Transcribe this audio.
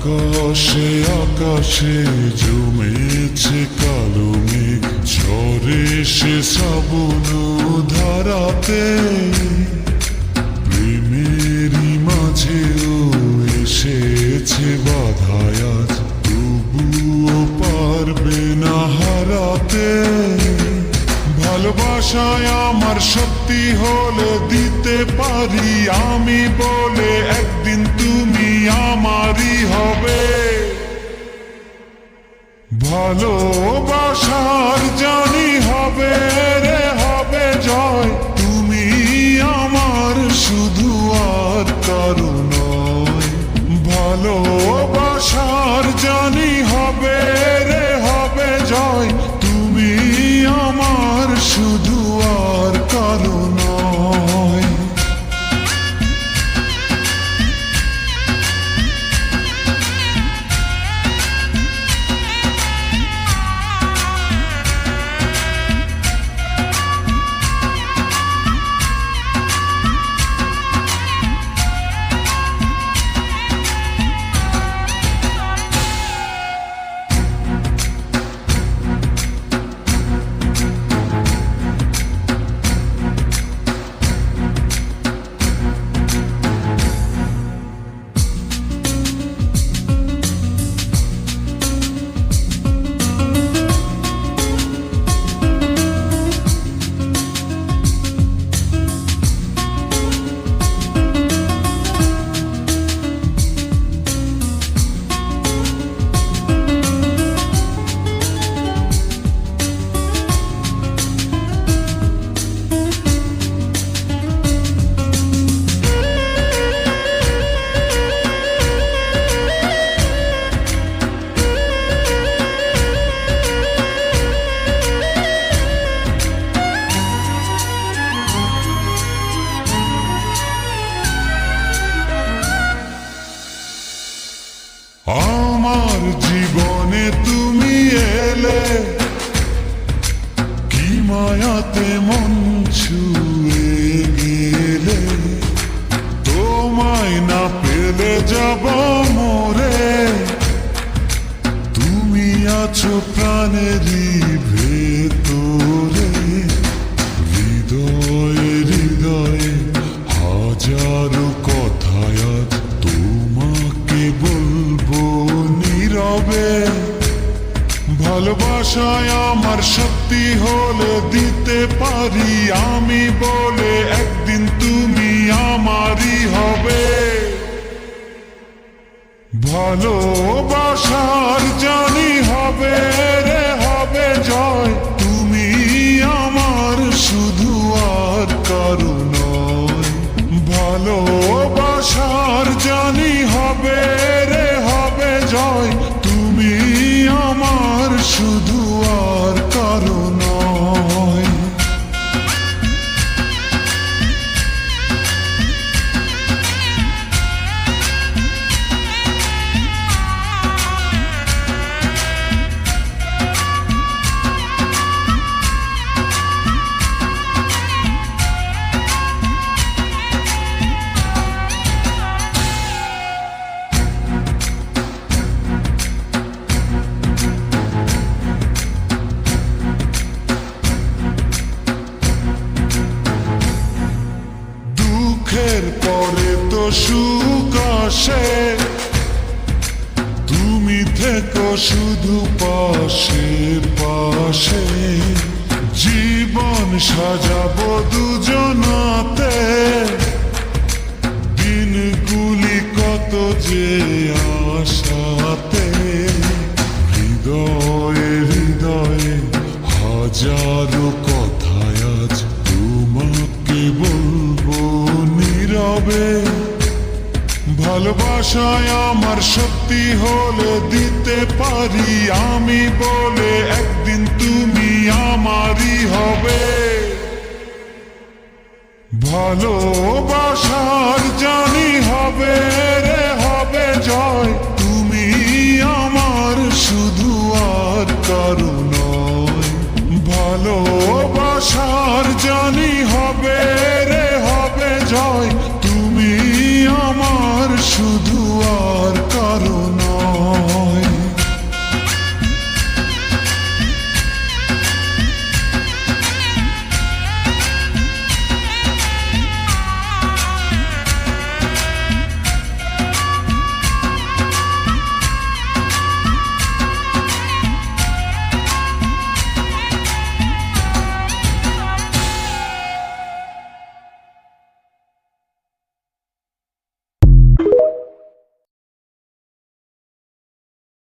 আকাশে আকাশে জমেছে কালো মেঘ, ঝরে সে শ্রাবণ ধারাতে। প্রেমেরই মাঝেও এসেছে বাধায় আজ, তবুও পারবে না হারাতে। ভালোবাসায় আমার শক্তি হলে দিতে পারি আমি বলে, একদিন তুমি আমারই হবে। ভালোবাসার জানি হবে রে হবে জয়, তুমি আমার শুধু আর কারো নয়। ভালোবাসার জানি হবে রে হবে জয়, তুমি আমার শুধু আর কারো নয়। আমার জীবনে তুমি এলে, কি মায়াতে মন ছুঁয়ে গেলে। তোমায় না পেলে যাব মরে, তুমি আছো প্রাণেরই ভেতরে। হৃদয়ে হৃদয়ে হাজারো কথায় আজ তোমাকে বলবো নীরবে। ভালোবাসায় আমার শক্তি হলে দিতে পারি আমি বলে, একদিন তুমি আমারই হবে। ভালোবাসার জানি হবে রে হবে জয়, তুমি আমার শুধু আর কারো নয়। ভালোবাসার জানি হবে রে হবে জয়, তুমি আমার শুধু আর কারো নয়। দুঃখের পরে তো সুখ আসে, তুমি থেকো শুধু পাশে পাশে। জীবন সাজাবো দুজনাতে, দিনগুলি কত যে আশাতে। হৃদয়ে হৃদয়ে হাজারো কথায় আজ তোমাকে বলবো নীরবে। ভালোবাসায় আমার শক্তি হলে দিতে পারি আমি বলে, একদিন তুমি আমারই হবে। ভালোবাসার জানি হবে